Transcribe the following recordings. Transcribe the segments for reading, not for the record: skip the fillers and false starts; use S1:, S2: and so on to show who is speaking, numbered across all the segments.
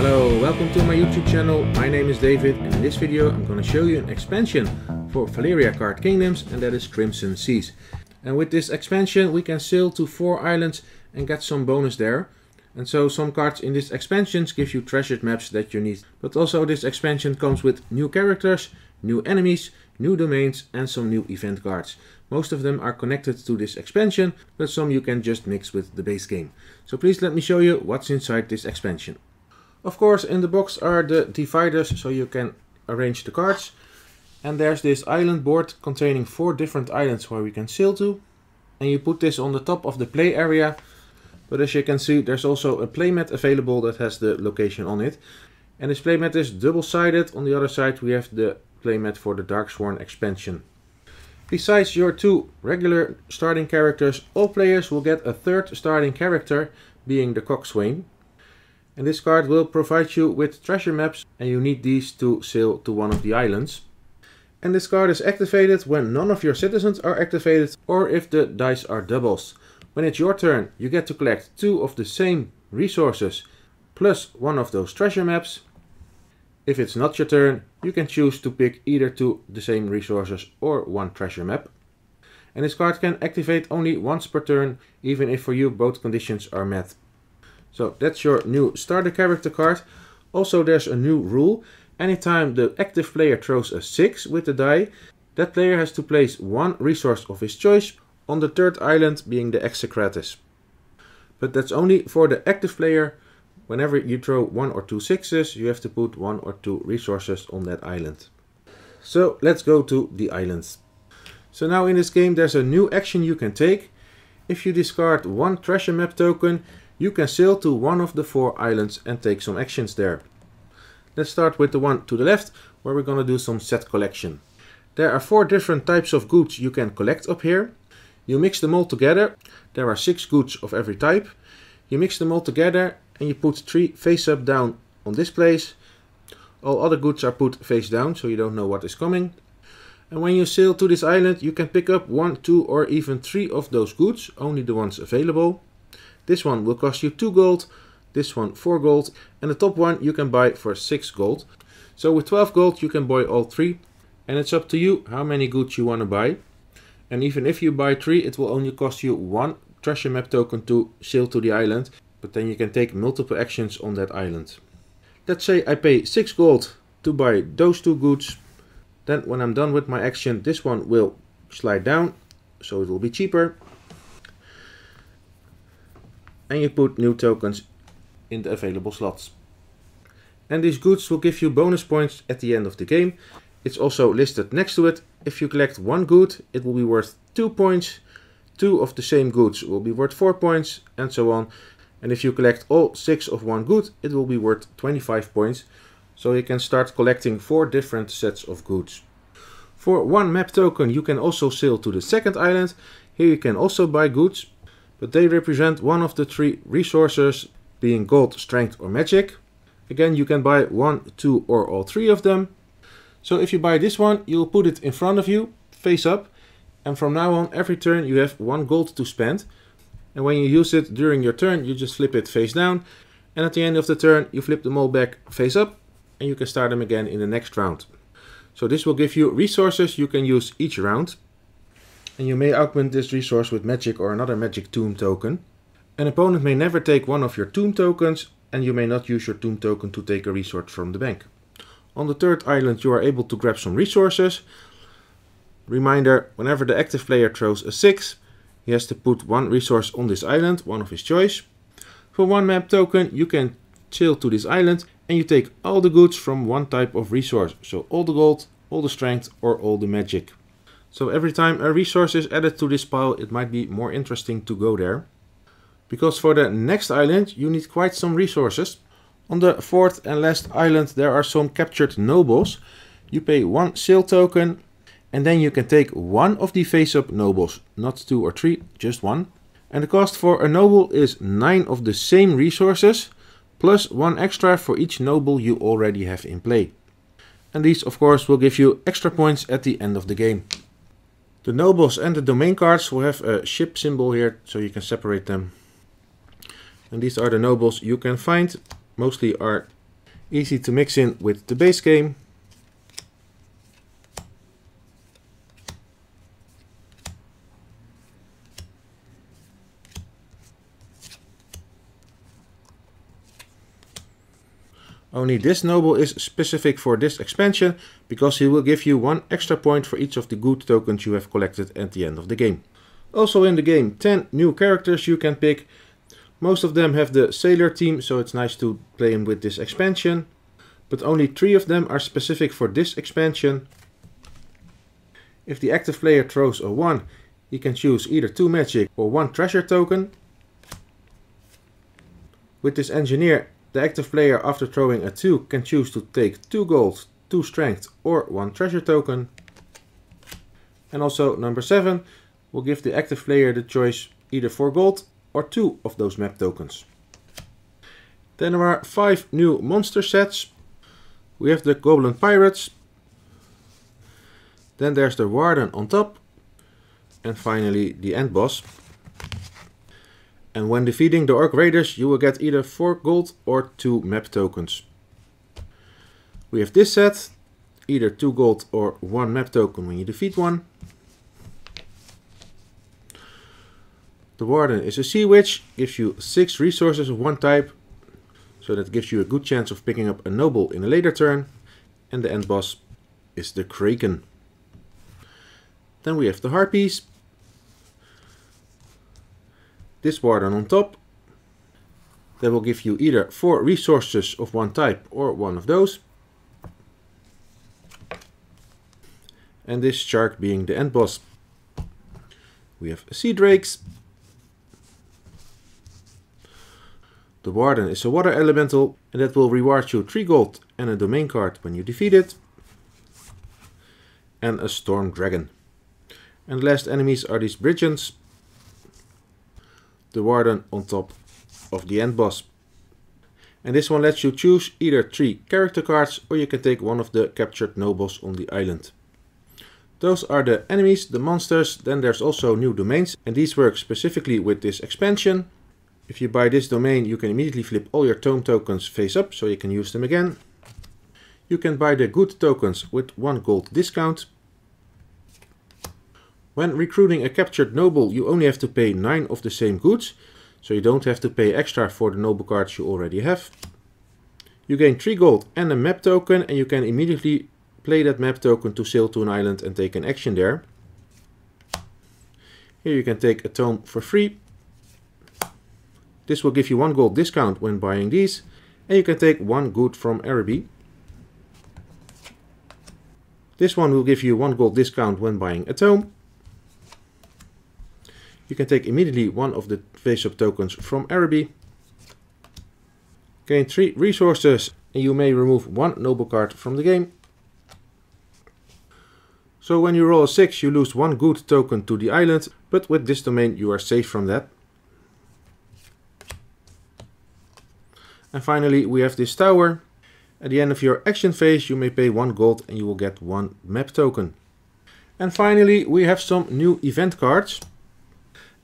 S1: Hello, welcome to my YouTube channel. My name is David and in this video I'm going to show you an expansion for Valeria Card Kingdoms, and that is Crimson Seas. And with this expansion we can sail to 4 islands and get some bonus there. And so some cards in this expansion give you treasured maps that you need. But also this expansion comes with new characters, new enemies, new domains and some new event cards. Most of them are connected to this expansion, but some you can just mix with the base game. So please let me show you what's inside this expansion. Of course, in the box are the dividers so you can arrange the cards. And there's this island board containing 4 different islands where we can sail to. And you put this on the top of the play area. But as you can see, there's also a playmat available that has the location on it. And this playmat is double-sided. On the other side we have the playmat for the Darksworn expansion. Besides your 2 regular starting characters, all players will get a 3rd starting character, being the Coxswain. And this card will provide you with treasure maps, and you need these to sail to one of the islands. And this card is activated when none of your citizens are activated or if the dice are doubles. When it's your turn, you get to collect 2 of the same resources plus 1 of those treasure maps. If it's not your turn, you can choose to pick either 2 the same resources or 1 treasure map. And this card can activate only once per turn, even if for you both conditions are met. So that's your new starter character card. Also there's a new rule. Anytime the active player throws a 6 with the die, that player has to place 1 resource of his choice on the 3rd island, being the Execrates. But that's only for the active player. Whenever you throw 1 or 2 6s, you have to put 1 or 2 resources on that island. So let's go to the islands. So now in this game there's a new action you can take. If you discard 1 treasure map token, you can sail to one of the 4 islands and take some actions there. Let's start with the one to the left, where we're going to do some set collection. There are 4 different types of goods you can collect up here. You mix them all together. There are 6 goods of every type. You mix them all together and you put 3 face up down on this place. All other goods are put face down, so you don't know what is coming. And when you sail to this island, you can pick up 1, 2 or even 3 of those goods, only the ones available. This one will cost you 2 gold, this one 4 gold, and the top one you can buy for 6 gold. So with 12 gold you can buy all 3, and it's up to you how many goods you want to buy. And even if you buy 3, it will only cost you 1 treasure map token to sail to the island, but then you can take multiple actions on that island. Let's say I pay 6 gold to buy those 2 goods. Then when I'm done with my action, this one will slide down, so it will be cheaper. And you put new tokens in the available slots. And these goods will give you bonus points at the end of the game. It's also listed next to it. If you collect 1 good, it will be worth 2 points. 2 of the same goods will be worth 4 points, and so on. And if you collect all 6 of 1 good, it will be worth 25 points. So you can start collecting 4 different sets of goods. For 1 map token you can also sail to the 2nd island. Here you can also buy goods, but they represent one of the 3 resources, being gold, strength or magic. Again, you can buy 1, 2 or all 3 of them. So if you buy this one, you'll put it in front of you, face up, and from now on every turn you have 1 gold to spend. And when you use it during your turn, you just flip it face down, and at the end of the turn you flip them all back face up, and you can start them again in the next round. So this will give you resources you can use each round. And you may augment this resource with magic or another magic tomb token. An opponent may never take 1 of your tomb tokens, and you may not use your tomb token to take a resource from the bank. On the 3rd island you are able to grab some resources. Reminder, whenever the active player throws a 6, he has to put 1 resource on this island, one of his choice. For 1 map token you can sail to this island and you take all the goods from 1 type of resource. So all the gold, all the strength or all the magic. So every time a resource is added to this pile, it might be more interesting to go there. Because for the next island you need quite some resources. On the 4th and last island there are some captured nobles. You pay 1 sail token and then you can take 1 of the face up nobles. Not 2 or 3, just 1. And the cost for a noble is 9 of the same resources, plus 1 extra for each noble you already have in play. And these of course will give you extra points at the end of the game. The nobles and the domain cards will have a ship symbol here, so you can separate them. And these are the nobles you can find. Mostly are Easy to mix in with the base game. Only this noble is specific for this expansion, because he will give you 1 extra point for each of the good tokens you have collected at the end of the game. Also in the game, 10 new characters you can pick. Most of them have the sailor team, so it's nice to play them with this expansion. But only 3 of them are specific for this expansion. If the active player throws a 1, he can choose either 2 magic or 1 treasure token. With this engineer, the active player after throwing a 2 can choose to take 2 gold, 2 strength or 1 treasure token. And also number 7 will give the active player the choice either 4 gold or 2 of those map tokens. Then there are 5 new monster sets. We have the Goblin Pirates. Then there's the Warden on top. And finally the end boss. And when defeating the Orc Raiders, you will get either 4 gold or 2 map tokens. We have this set, either 2 gold or 1 map token when you defeat one. The Warden is a Sea Witch, gives you 6 resources of one type, so that gives you a good chance of picking up a noble in a later turn. And the end boss is the Kraken. Then we have the Harpies. This Warden on top. That will give you either 4 resources of one type or one of those. And this shark being the end boss. We have Sea Drakes. The Warden is a water elemental, and that will reward you 3 gold and a domain card when you defeat it. And a Storm Dragon. And last enemies are these Brigands. The Warden on top of the end boss. And this one lets you choose either 3 character cards, or you can take one of the captured nobles on the island. Those are the enemies, the monsters. Then there's also new domains, and these work specifically with this expansion. If you buy this domain, you can immediately flip all your tome tokens face up, so you can use them again. You can buy the good tokens with 1 gold discount. When recruiting a captured noble, you only have to pay 9 of the same goods, so you don't have to pay extra for the noble cards you already have. You gain 3 gold and a map token, and you can immediately play that map token to sail to an island and take an action there. Here you can take a tome for free. This will give you 1 gold discount when buying these, and you can take 1 good from Araby. This one will give you 1 gold discount when buying a tome. You can take immediately 1 of the face-up tokens from Araby. Gain 3 resources, and you may remove 1 noble card from the game. So when you roll a 6, you lose 1 good token to the island, but with this domain you are safe from that. And finally we have this tower. At the end of your action phase you may pay 1 gold and you will get 1 map token. And finally we have some new event cards.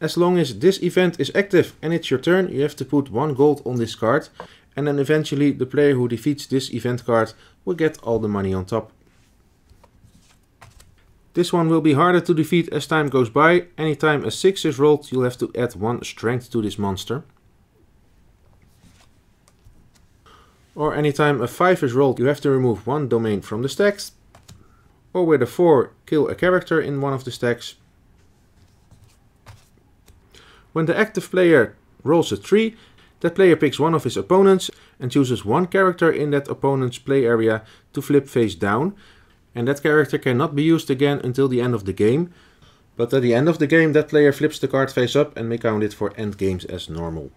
S1: As long as this event is active and it's your turn, you have to put 1 gold on this card, and then eventually the player who defeats this event card will get all the money on top. This one will be harder to defeat as time goes by. Anytime a 6 is rolled, you'll have to add 1 strength to this monster. Or anytime a 5 is rolled, you have to remove 1 domain from the stacks. Or with a 4, kill a character in one of the stacks. When the active player rolls a 3, that player picks one of his opponents and chooses 1 character in that opponent's play area to flip face down. And that character cannot be used again until the end of the game. But at the end of the game that player flips the card face up and may count it for end games as normal.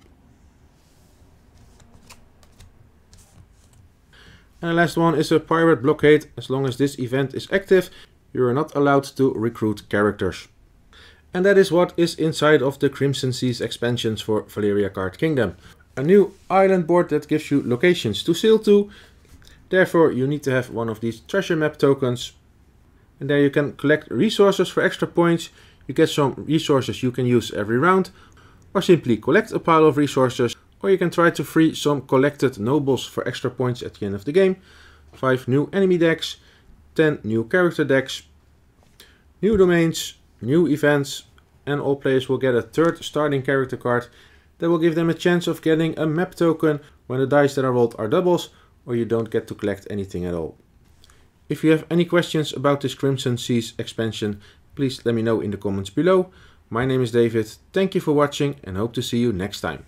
S1: And the last one is a pirate blockade. As long as this event is active, you are not allowed to recruit characters. And that is what is inside of the Crimson Seas expansions for Valeria Card Kingdom. A new island board that gives you locations to sail to. Therefore you need to have one of these treasure map tokens. And there you can collect resources for extra points. You get some resources you can use every round. Or simply collect a pile of resources Or you can try to free some collected nobles for extra points at the end of the game. 5 new enemy decks, 10 new character decks, new domains, new events, and all players will get a third starting character card that will give them a chance of getting a map token when the dice that are rolled are doubles, or you don't get to collect anything at all. If you have any questions about this Crimson Seas expansion, please let me know in the comments below. My name is David, thank you for watching and hope to see you next time.